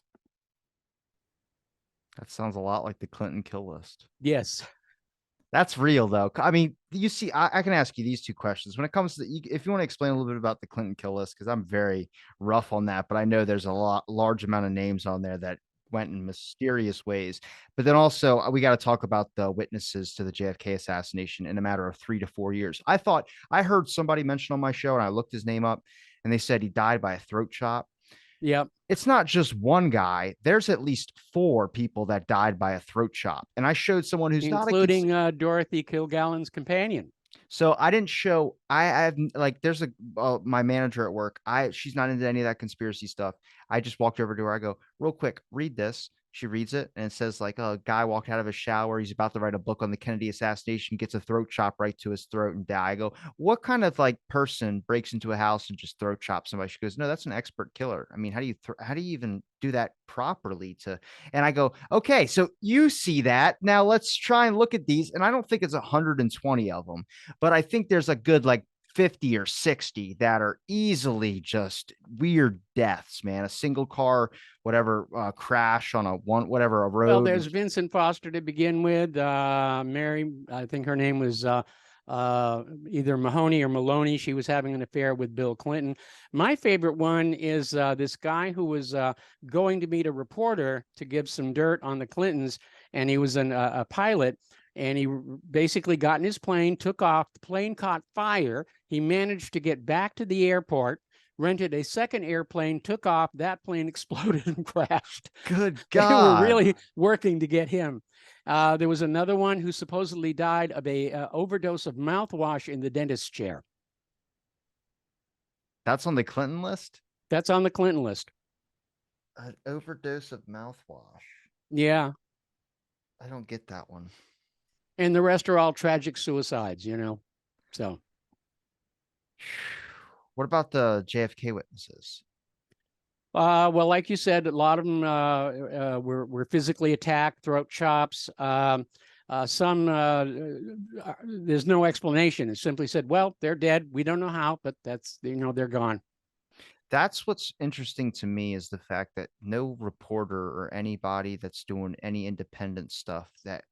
That sounds a lot like the Clinton kill list. Yes. That's real, though. I mean, you see, I can ask you these two questions when it comes to if you want to explain a little bit about the Clinton kill list, because I'm very rough on that, but I know there's a large amount of names on there that went in mysterious ways. But then also, we got to talk about the witnesses to the JFK assassination in a matter of 3 to 4 years. I heard somebody mention on my show, and I looked his name up, and they said he died by a throat chop. Yep. It's not just one guy. There's at least 4 people that died by a throat chop. And I showed someone who's not a Including Dorothy Kilgallen's companion. so I didn't show. I have like there's a my manager at work. She's not into any of that conspiracy stuff. I just walked over to her. I go, real quick, read this. She reads it and it says like a guy walked out of a shower. He's about to write a book on the Kennedy assassination, gets a throat chop right to his throat and die. I go, what kind of like person breaks into a house and just throat chops somebody? She goes, no, that's an expert killer. I mean, how do you even do that properly to? And I go, okay, so you see that. Now let's try and look at these. And I don't think it's 120 of them, but I think there's a good like 50 or 60 that are easily just weird deaths, man. A single car, whatever, crash on a a Well, road. there's Vincent Foster to begin with. Mary, I think her name was either Mahoney or Maloney. She was having an affair with Bill Clinton. My favorite one is this guy who was going to meet a reporter to give some dirt on the Clintons, and he was a pilot. And he basically got in his plane, took off. The plane caught fire. He managed to get back to the airport, rented a second airplane, took off. That plane exploded and crashed. Good They were God. really working to get him. There was another one who supposedly died of a overdose of mouthwash in the dentist's chair. That's on the Clinton list? That's on the Clinton list. An overdose of mouthwash. Yeah. I don't get that one. And the rest are all tragic suicides, you know. So, What about the JFK witnesses? well, like you said, a lot of them were physically attacked, throat chops. Some there's no explanation. It simply said, "Well, they're dead. We don't know how, but that's they're gone." That's what's interesting to me is the fact that no reporter or anybody that's doing any independent stuff that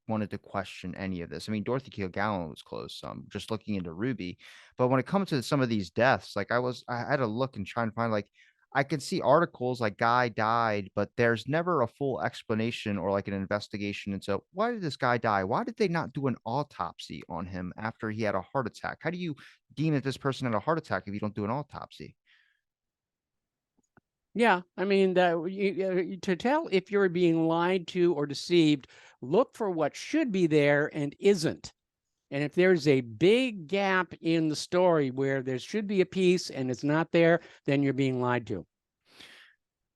wanted to question any of this. I mean, Dorothy Kilgallen was close some, just looking into Ruby. But when it comes to some of these deaths, like I had to look and try and find like I could see articles like guy died, but there's never a full explanation or like an investigation into why did this guy die? Why did they not do an autopsy on him after he had a heart attack? How do you deem that this person had a heart attack if you don't do an autopsy? Yeah, I mean, to tell if you're being lied to or deceived, look for what should be there and isn't. And if there's a big gap in the story where there should be a piece and it's not there, then you're being lied to.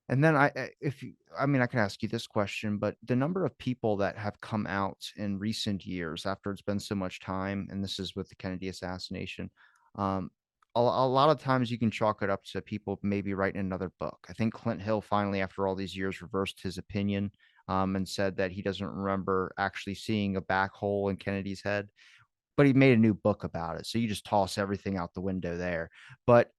And then if you, I mean, I can ask you this question, but the number of people that have come out in recent years after it's been so much time, and this is with the Kennedy assassination, um, a lot of times you can chalk it up to people maybe writing another book. I think Clint Hill finally, after all these years, reversed his opinion and said that he doesn't remember actually seeing a black hole in Kennedy's head, but he made a new book about it. So you just toss everything out the window there. But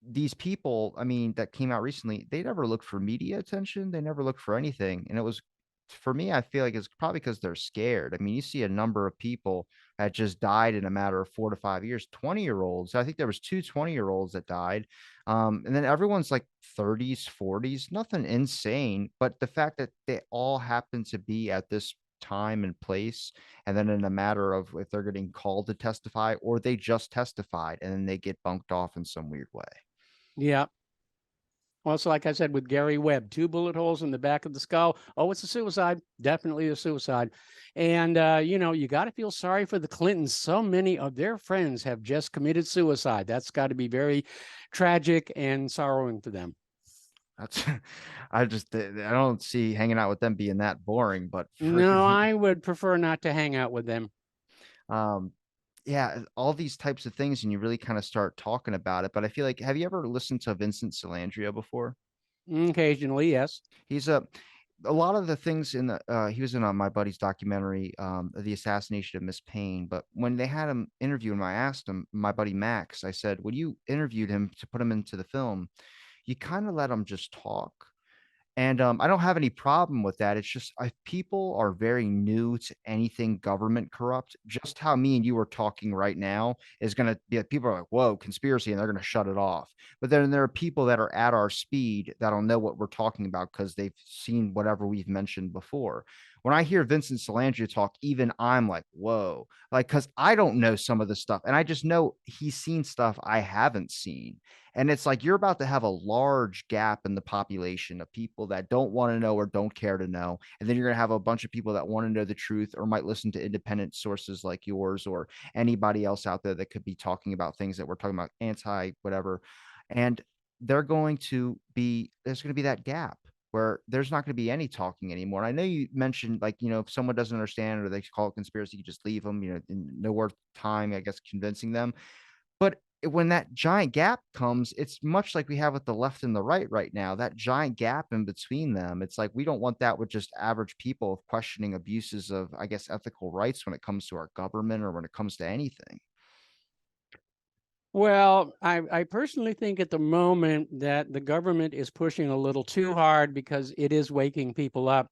these people, I mean, that came out recently, they never looked for media attention. They never looked for anything. And it was, for me, I feel like it's probably because they're scared. I mean, you see a number of people that just died in a matter of 4 to 5 years, 20-year-olds. I think there was two 20-year-olds that died. And then everyone's like 30s, 40s, nothing insane. But the fact that they all happen to be at this time and place, and then in a matter of if they're getting called to testify or they just testified and then they get bunked off in some weird way. Yeah. Well, so like I said with Gary Webb, 2 bullet holes in the back of the skull. Oh, it's a suicide. Definitely a suicide. And, you got to feel sorry for the Clintons. So many of their friends have just committed suicide. That's got to be very tragic and sorrowing for them. That's I don't see hanging out with them being that boring, but No, freaking I would prefer not to hang out with them. um yeah, all these types of things and you really kind of start talking about it. But I feel like have you ever listened to Vincent Salandrio before? Occasionally, yes. He's a lot of the things in the he was in my buddy's documentary, The Assassination of Miss Payne. But when they had him interview him, I asked him, my buddy Max, I said, when you interviewed him to put him into the film, you kind of let him just talk. And I don't have any problem with that. It's just people are very new to anything government corrupt. Just how me and you are talking right now is going to be people are like, whoa, conspiracy, and they're going to shut it off. But then there are people that are at our speed that'll know what we're talking about because they've seen whatever we've mentioned before. When I hear Vincent Salandria talk, even I'm like, whoa, like, because I don't know some of the stuff. And I just know he's seen stuff I haven't seen. And it's like you're about to have a large gap in the population of people that don't want to know or don't care to know. And then you're going to have a bunch of people that want to know the truth or might listen to independent sources like yours or anybody else out there that could be talking about things that we're talking about, anti whatever. And there's going to be that gap where there's not going to be any talking anymore. And I know you mentioned, like, if someone doesn't understand or they call it conspiracy, you just leave them, in no worth time, I guess, convincing them. But when that giant gap comes, it's much like we have with the left and the right now. That giant gap in between them, it's like we don't want that with just average people questioning abuses of, I guess, ethical rights when it comes to our government or when it comes to anything. Well, I personally think at the moment that the government is pushing a little too hard because it is waking people up.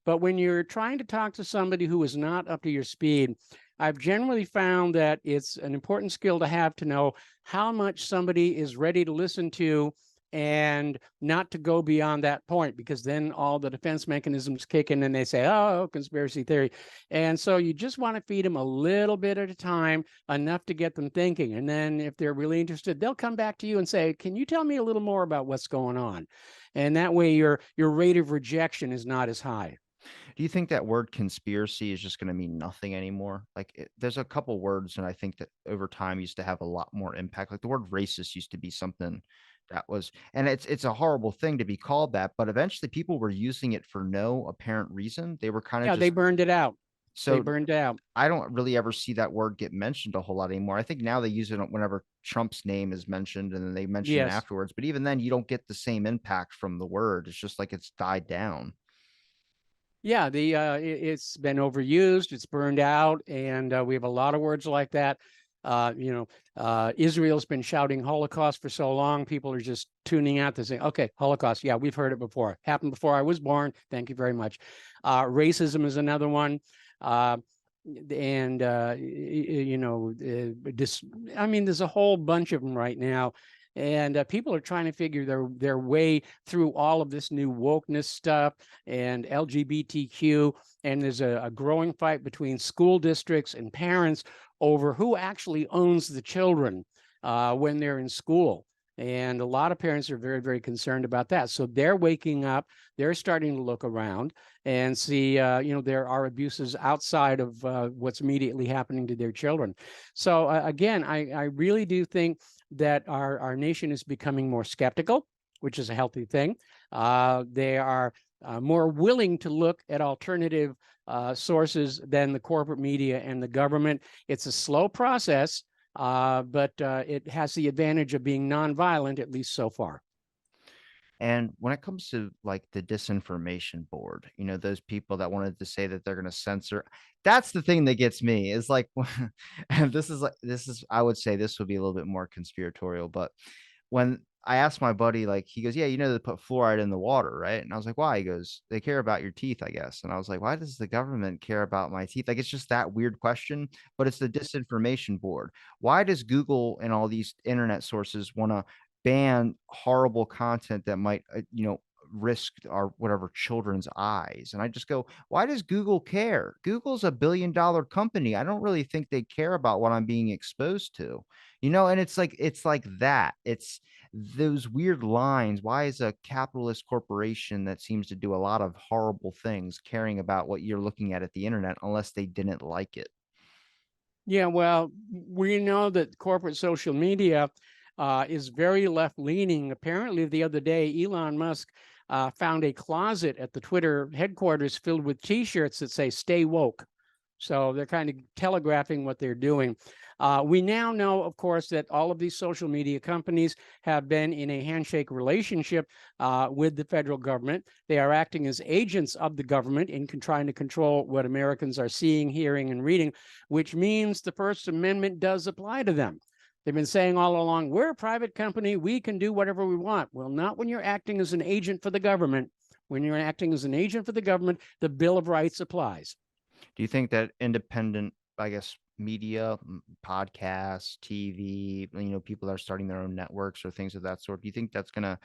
But when you're trying to talk to somebody who is not up to your speed, I've generally found that it's an important skill to have to know how much somebody is ready to listen to and not to go beyond that point, because then all the defense mechanisms kick in and they say, oh, conspiracy theory. And so you just want to feed them a little bit at a time, enough to get them thinking. And then if they're really interested, they'll come back to you and say, can you tell me a little more about what's going on? And that way your rate of rejection is not as high. Do you think that word conspiracy is just going to mean nothing anymore? Like, there's a couple words, and I think that over time used to have a lot more impact. Like the word racist used to be something that was, and it's a horrible thing to be called that, but eventually people were using it for no apparent reason. They were kind of Yeah, they just burned it out. They So burned out. I don't really ever see that word get mentioned a whole lot anymore. I think now they use it whenever Trump's name is mentioned and then they mention it Yes. afterwards. But even then, you don't get the same impact from the word. It's just like it's died down. Yeah, it's been overused, it's burned out, and we have a lot of words like that. Israel's been shouting Holocaust for so long, people are just tuning out to say, okay, Holocaust, yeah, we've heard it before. Happened before I was born. Thank you very much. Racism is another one. Uh, and this, I mean, there's a whole bunch of them right now, and people are trying to figure their way through all of this new wokeness stuff and LGBTQ. And there's a growing fight between school districts and parents over who actually owns the children when they're in school. And a lot of parents are very, very concerned about that. So they're waking up, they're starting to look around and see, there are abuses outside of what's immediately happening to their children. So again, I really do think that our nation is becoming more skeptical, which is a healthy thing. They are more willing to look at alternative sources than the corporate media and the government. It's a slow process, but it has the advantage of being nonviolent, at least so far. And when it comes to like the disinformation board, those people that wanted to say that they're going to censor, that's the thing that gets me is like, and I would say this would be a little bit more conspiratorial, but when I asked my buddy, like, he goes, yeah, they put fluoride in the water, right? And I was like, why? He goes, they care about your teeth, I guess. And I was like, why does the government care about my teeth? Like, it's just that weird question, but it's the disinformation board. Why does Google and all these internet sources want to ban horrible content that might, risk our whatever children's eyes? And I just go, why does Google care? Google's $1 billion company. I don't really think they care about what I'm being exposed to, and it's like that. It's those weird lines. Why is a capitalist corporation that seems to do a lot of horrible things caring about what you're looking at the internet unless they didn't like it? Yeah, well, we know that corporate social media is very left leaning. Apparently, the other day, Elon Musk found a closet at the Twitter headquarters filled with T-shirts that say "Stay woke." So they're kind of telegraphing what they're doing. We now know, of course, that all of these social media companies have been in a handshake relationship with the federal government. They are acting as agents of the government in trying to control what Americans are seeing, hearing, and reading, which means the First Amendment does apply to them. They've been saying all along, we're a private company, we can do whatever we want. Well, not when you're acting as an agent for the government. When you're acting as an agent for the government, the Bill of Rights applies. Do you think that independent, I guess, media, podcasts, TV, people that are starting their own networks or things of that sort, do you think that's going to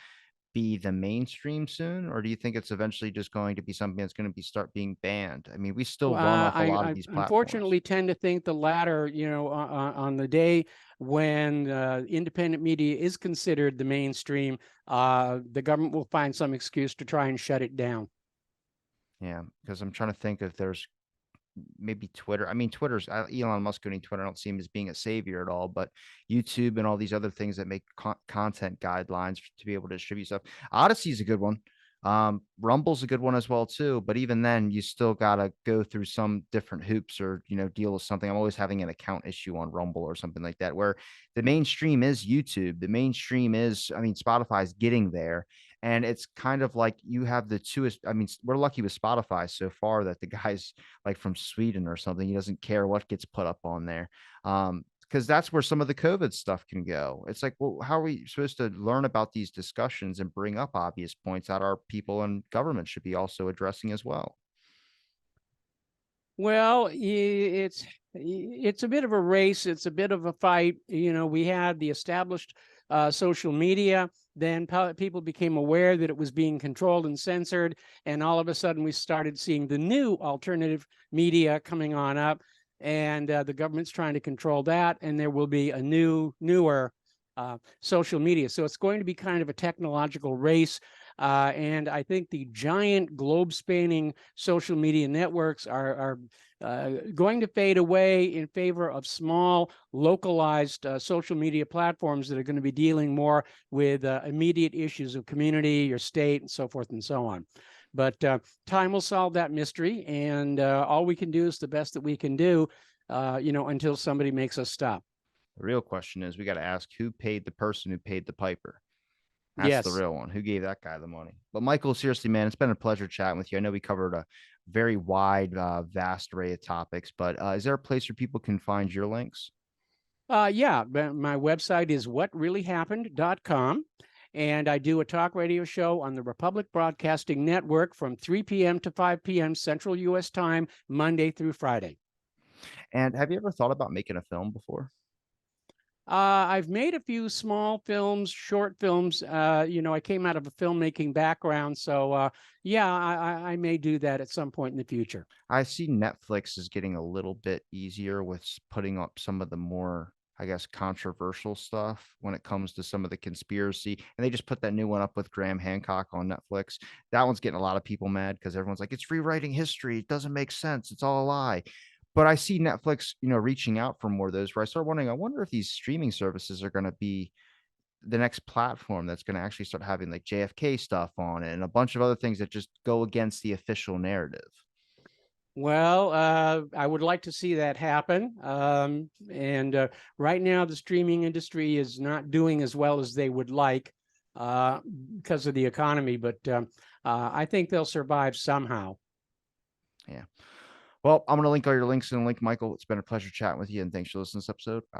be the mainstream soon, or do you think it's eventually just going to be something that's going to start being banned? I mean, we still Well, run off a lot of I these platforms. unfortunately tend to think the latter, on the day when independent media is considered the mainstream, the government will find some excuse to try and shut it down. Yeah, because I'm trying to think if there's maybe Twitter. I mean, Twitter's Elon Musk owning Twitter. I don't see him as being a savior at all, but YouTube and all these other things that make content guidelines to be able to distribute stuff. Odyssey is a good one. Rumble's a good one as well too. But even then, you still gotta go through some different hoops or deal with something. I'm always having an account issue on Rumble or something like that, where the mainstream is YouTube. The mainstream is, I mean, Spotify's getting there. And it's kind of like you have the two. I mean, we're lucky with Spotify so far that the guy's like from Sweden or something. He doesn't care what gets put up on there. Because that's where some of the COVID stuff can go. It's like, well, how are we supposed to learn about these discussions and bring up obvious points that our people and government should be also addressing as well? Well, it's a bit of a race. It's a bit of a fight. We had the established social media. Then people became aware that it was being controlled and censored, and all of a sudden we started seeing the new alternative media coming on up, and the government's trying to control that, and there will be a newer social media. So it's going to be kind of a technological race. And I think the giant globe-spanning social media networks are going to fade away in favor of small, localized social media platforms that are going to be dealing more with immediate issues of community, your state, and so forth and so on. But time will solve that mystery, and all we can do is the best that we can do, until somebody makes us stop. The real question is we got to ask who paid the person who paid the piper. That's the Yes. real one. Who gave that guy the money? But Michael, seriously, man, it's been a pleasure chatting with you. I know we covered a very wide, vast array of topics, but is there a place where people can find your links? Yeah, my website is whatreallyhappened.com. And I do a talk radio show on the Republic Broadcasting Network from 3 p.m. to 5 p.m. Central US time, Monday through Friday. And have you ever thought about making a film before? I've made a few small films, short films. I came out of a filmmaking background. So, yeah, I may do that at some point in the future. I see Netflix is getting a little bit easier with putting up some of the more, I guess, controversial stuff when it comes to some of the conspiracy. And they just put that new one up with Graham Hancock on Netflix. That one's getting a lot of people mad because everyone's like, it's rewriting history. It doesn't make sense. It's all a lie. But I see Netflix, reaching out for more of those where I start wondering, I wonder if these streaming services are going to be the next platform that's going to actually start having like JFK stuff on it and a bunch of other things that just go against the official narrative. Well, I would like to see that happen. And right now, the streaming industry is not doing as well as they would like uh, because of the economy, but I think they'll survive somehow. Yeah. Well, I'm going to link all your links in the link, Michael. It's been a pleasure chatting with you, and thanks for listening to this episode.